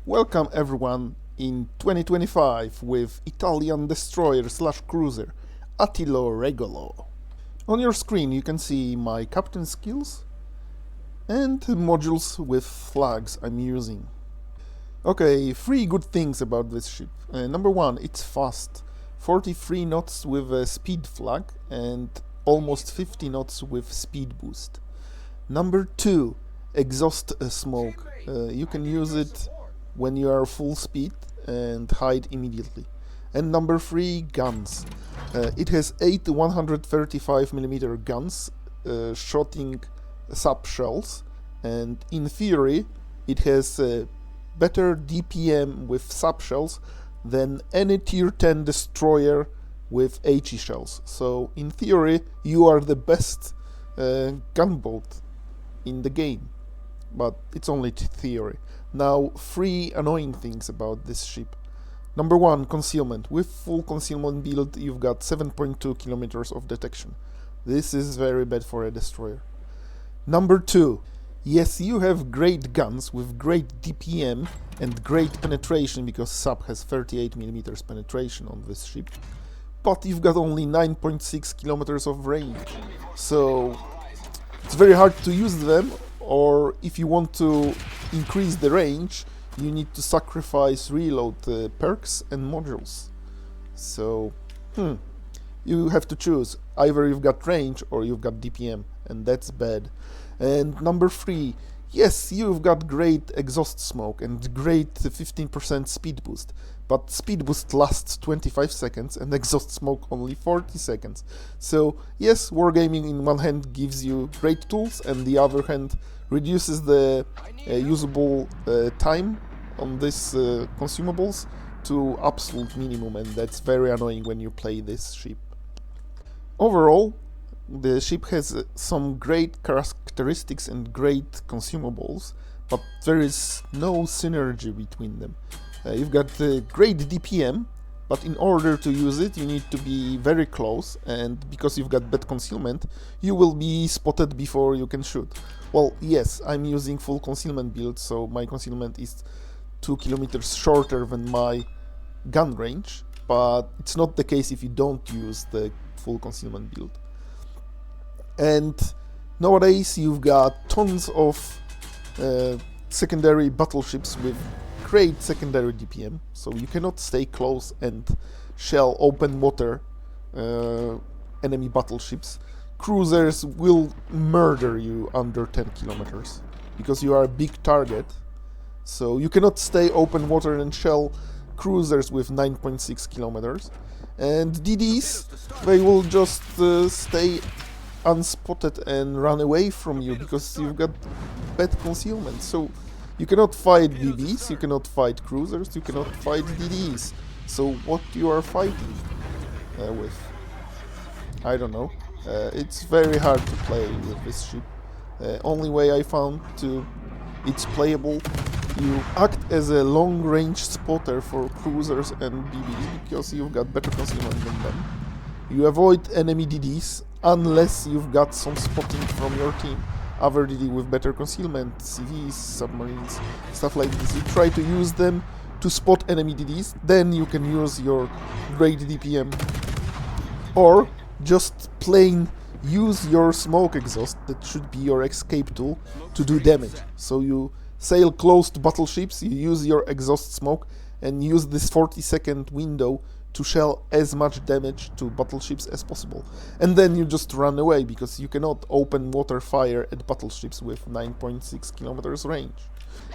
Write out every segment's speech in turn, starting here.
Welcome everyone in 2025 with Italian destroyer/cruiser Attilio Regolo. On your screen you can see my captain skills and modules with flags I'm using. Okay, 3 good things about this ship. Number 1, it's fast. 43 knots with a speed flag and almost 50 knots with speed boost. Number 2, exhaust smoke. You can use it when you are full speed and hide immediately. And number 3, guns. It has 8 135mm guns shooting sub shells, and in theory it has better DPM with sub shells than any tier 10 destroyer with HE shells. So in theory you are the best gunboat in the game, but it's only theory. Now, 3 annoying things about this ship. Number 1, concealment. With full concealment build you've got 7.2 kilometers of detection. This is very bad for a destroyer. Number 2, yes, you have great guns with great DPM and great penetration, because sub has 38mm penetration on this ship, but you've got only 9.6 kilometers of range. So it's very hard to use them, or if you want to increase the range, you need to sacrifice reload perks and modules. So, you have to choose. Either you've got range or you've got DPM, and that's bad. And number 3, yes, you've got great exhaust smoke and great 15% speed boost, but speed boost lasts 25 seconds and exhaust smoke only 40 seconds. So yes, wargaming in one hand gives you great tools, and the other hand reduces the usable time on these consumables to absolute minimum, and that's very annoying when you play this ship. Overall, the ship has some great characteristics and great consumables, but there is no synergy between them. You've got great DPM, but in order to use it you need to be very close, and because you've got bad concealment you will be spotted before you can shoot. Well, yes, I'm using full concealment build, so my concealment is 2 kilometers shorter than my gun range, but it's not the case if you don't use the full concealment build. And nowadays you've got tons of secondary battleships with great secondary DPM, so you cannot stay close and shell open water enemy battleships. Cruisers will murder you under 10 kilometers because you are a big target, so you cannot stay open water and shell cruisers with 9.6 kilometers. And DDs, they will just stay unspotted and run away from you because you've got bad concealment. So you cannot fight BBs, you cannot fight cruisers, you cannot fight DDs. So what you are fighting with? I don't know. It's very hard to play with this ship. Only way I found to it's playable, you act as a long-range spotter for cruisers and BBs because you've got better concealment than them. You avoid enemy DDs unless you've got some spotting from your team. Other DD with better concealment, CVs, submarines, stuff like this. You try to use them to spot enemy DDs, then you can use your great DPM. Or just plain use your smoke exhaust, that should be your escape tool, to do damage. So you sail close to battleships, you use your exhaust smoke and use this 40-second window to shell as much damage to battleships as possible. And then you just run away, because you cannot open water fire at battleships with 9.6 kilometers range.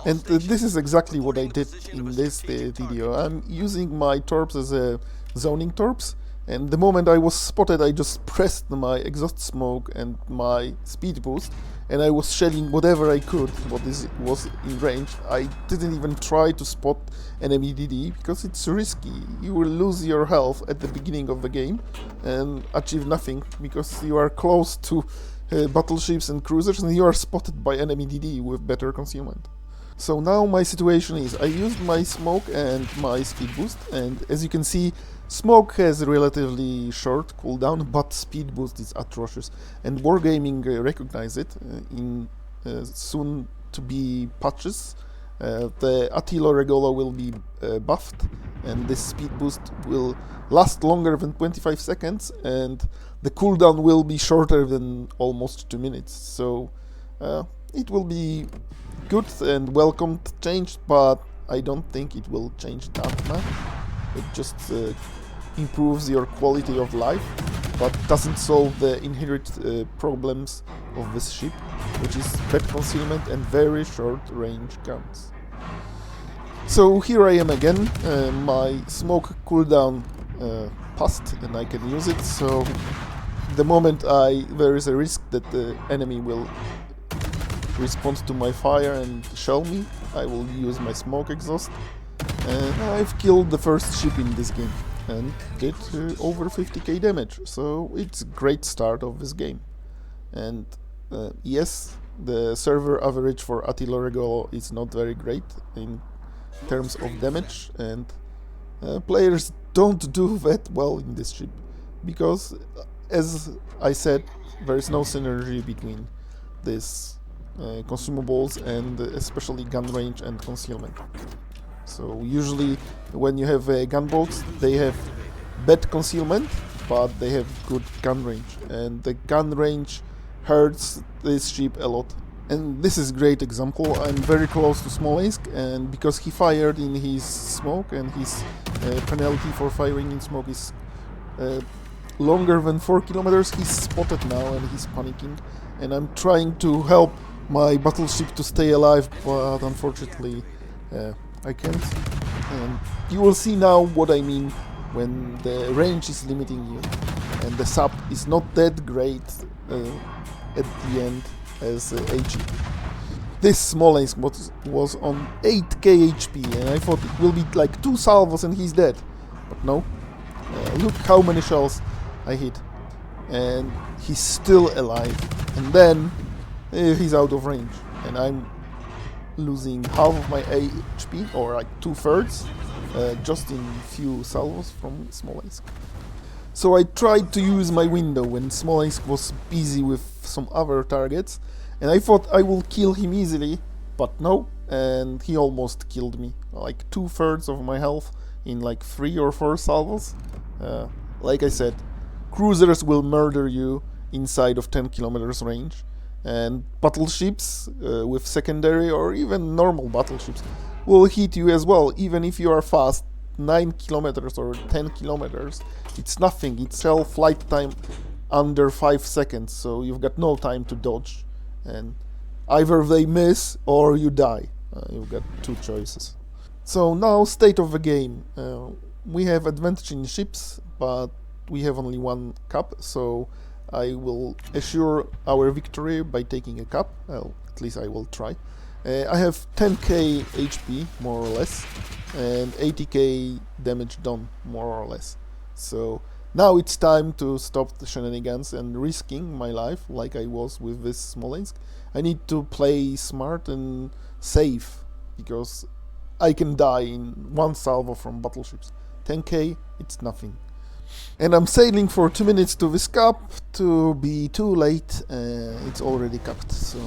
And this is exactly what I did in this video. I'm using my torps as a zoning torps, and the moment I was spotted I just pressed my exhaust smoke and my speed boost, and I was shelling whatever I could what was in range. I didn't even try to spot enemy DD because it's risky. You will lose your health at the beginning of the game and achieve nothing because you are close to battleships and cruisers and you are spotted by enemy DD with better concealment. So now my situation is, I used my smoke and my speed boost, and as you can see, smoke has a relatively short cooldown, but speed boost is atrocious, and Wargaming recognize it in soon to be patches. The Attilio Regolo will be buffed, and this speed boost will last longer than 25 seconds, and the cooldown will be shorter than almost 2 minutes. So it will be good and welcomed change, but I don't think it will change that much. It just improves your quality of life, but doesn't solve the inherent problems of this ship, which is bad concealment and very short range guns. So here I am again, my smoke cooldown passed and I can use it, so the moment there is a risk that the enemy will respond to my fire and shell me, I will use my smoke exhaust, and I've killed the first ship in this game and did over 50k damage, so it's a great start of this game. And yes, the server average for Attilio Regolo is not very great in terms of damage, and players don't do that well in this ship, because as I said, there is no synergy between these consumables and especially gun range and concealment. So usually when you have gunboats, they have bad concealment, but they have good gun range, and the gun range hurts this ship a lot. And this is a great example. I'm very close to Smolensk, and because he fired in his smoke, and his penalty for firing in smoke is longer than 4 kilometers, he's spotted now and he's panicking, and I'm trying to help my battleship to stay alive, but unfortunately I can't. And you will see now what I mean when the range is limiting you and the sub is not that great at the end as HE. This Smolensk was on 8k HP, and I thought it will be like 2 salvos and he's dead. But no, look how many shells I hit, and he's still alive. And then he's out of range, and I'm losing half of my HP, or like 2/3, just in few salvos from Smolensk. So I tried to use my window when Smolensk was busy with some other targets, and I thought I will kill him easily, but no, and he almost killed me. Like 2/3 of my health in like 3 or 4 salvos. Like I said, cruisers will murder you inside of 10 kilometers range, and battleships with secondary or even normal battleships will hit you as well, even if you are fast. 9 kilometers or 10 kilometers, it's nothing. It's shell flight time under 5 seconds, so you've got no time to dodge, and either they miss or you die. You've got 2 choices. So now, state of the game. We have advantage in ships, but we have only 1 cup, so I will assure our victory by taking a cup. Well, at least I will try. I have 10k HP, more or less, and 80k damage done, more or less. So now it's time to stop the shenanigans and risking my life like I was with this Smolensk. I need to play smart and safe, because I can die in 1 salvo from battleships. 10k, it's nothing. And I'm sailing for 2 minutes to this cup to be too late. It's already capped, so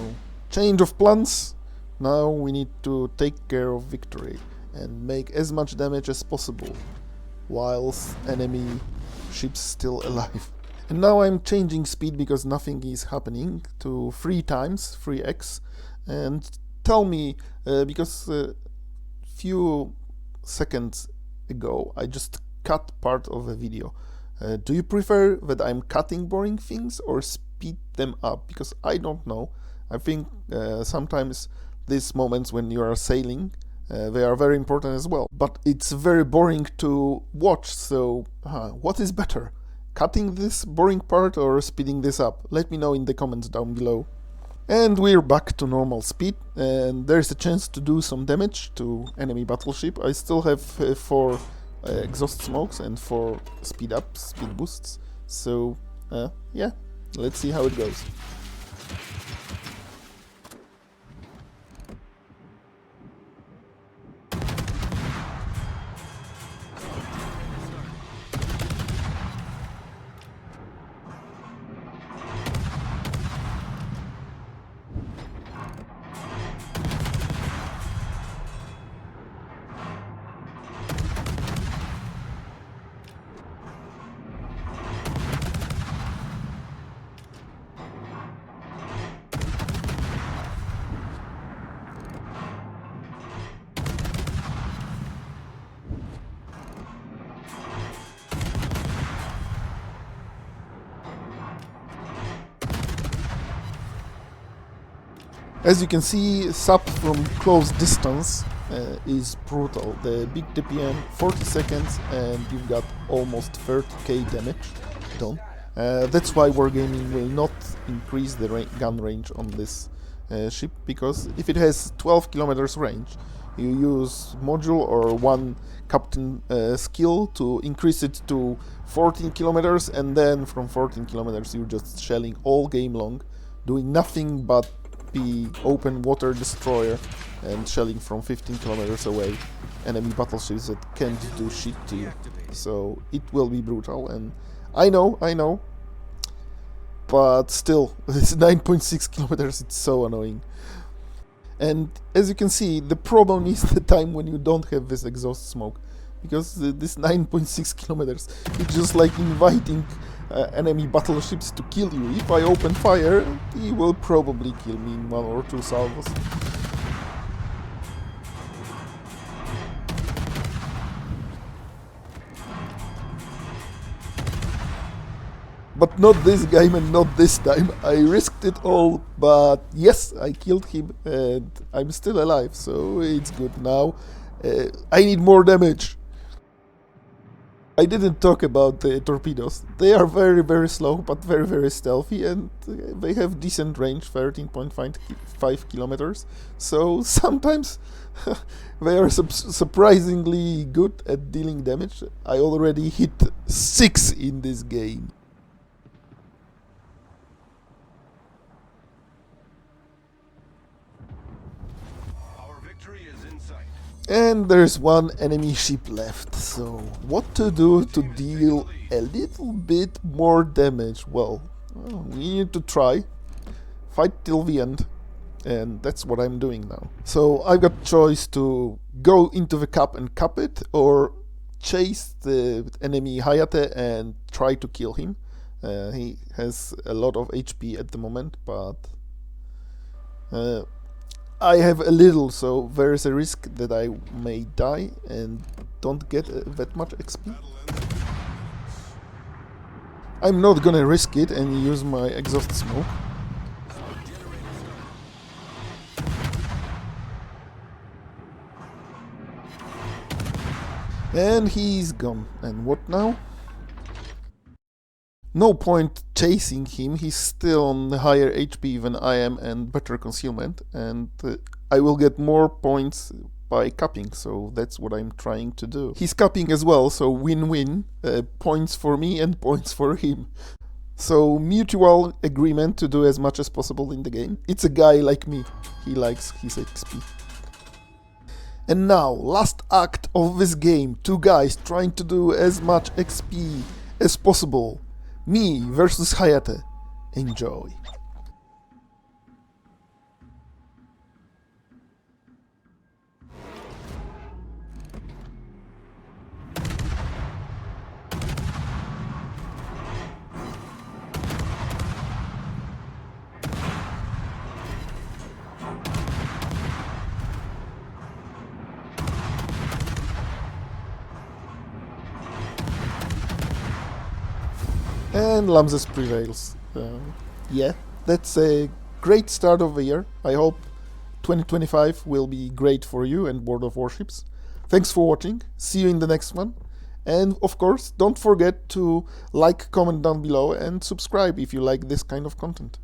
change of plans. Now we need to take care of victory and make as much damage as possible whilst enemy ships still alive. And now I'm changing speed because nothing is happening to 3 times, 3x. And tell me, because few seconds ago I just cut part of a video. Do you prefer that I'm cutting boring things or speed them up? Because I don't know. I think sometimes these moments when you are sailing, they are very important as well. But it's very boring to watch, so what is better? Cutting this boring part or speeding this up? Let me know in the comments down below. And we're back to normal speed, and there's a chance to do some damage to enemy battleship. I still have 4 exhaust smokes and 4 speed boosts. So yeah, let's see how it goes. As you can see, sub from close distance is brutal. The big TPM, 40 seconds, and you've got almost 30k damage done. That's why Wargaming will not increase the gun range on this ship, because if it has 12 kilometers range, you use module or one captain skill to increase it to 14 kilometers, and then from 14 kilometers you're just shelling all game long, doing nothing but be open water destroyer and shelling from 15 kilometers away enemy battleships that can't do shit to you. So it will be brutal, and I know, but still, it's 9.6 kilometers, it's so annoying. And as you can see, the problem is the time when you don't have this exhaust smoke, because this 9.6 kilometers, it's just like inviting enemy battleships to kill you. If I open fire, he will probably kill me in 1 or 2 salvos. But not this game and not this time. I risked it all, but yes, I killed him and I'm still alive, so it's good now. I need more damage. I didn't talk about the torpedoes. They are very slow, but very stealthy, and they have decent range, 13.5 kilometers. So sometimes they are surprisingly good at dealing damage. I already hit 6 in this game. And there's one enemy ship left, so what to do to deal a little bit more damage? Well, we need to try, fight till the end, and that's what I'm doing now. So I've got choice to go into the cap and cap it, or chase the enemy Hayate and try to kill him. He has a lot of HP at the moment, but I have a little, so there is a risk that I may die and don't get that much XP. I'm not gonna risk it and use my exhaust smoke. And he's gone. And what now? No point chasing him, he's still on higher HP than I am and better concealment, and I will get more points by capping, so that's what I'm trying to do. He's capping as well, so win-win, points for me and points for him. So mutual agreement to do as much as possible in the game. It's a guy like me, he likes his XP. And now, last act of this game, 2 guys trying to do as much XP as possible. Me versus Hayate. Enjoy. And Lamses prevails. Yeah, that's a great start of the year. I hope 2025 will be great for you and World of Warships. Thanks for watching. See you in the next one. And of course, don't forget to like, comment down below and subscribe if you like this kind of content.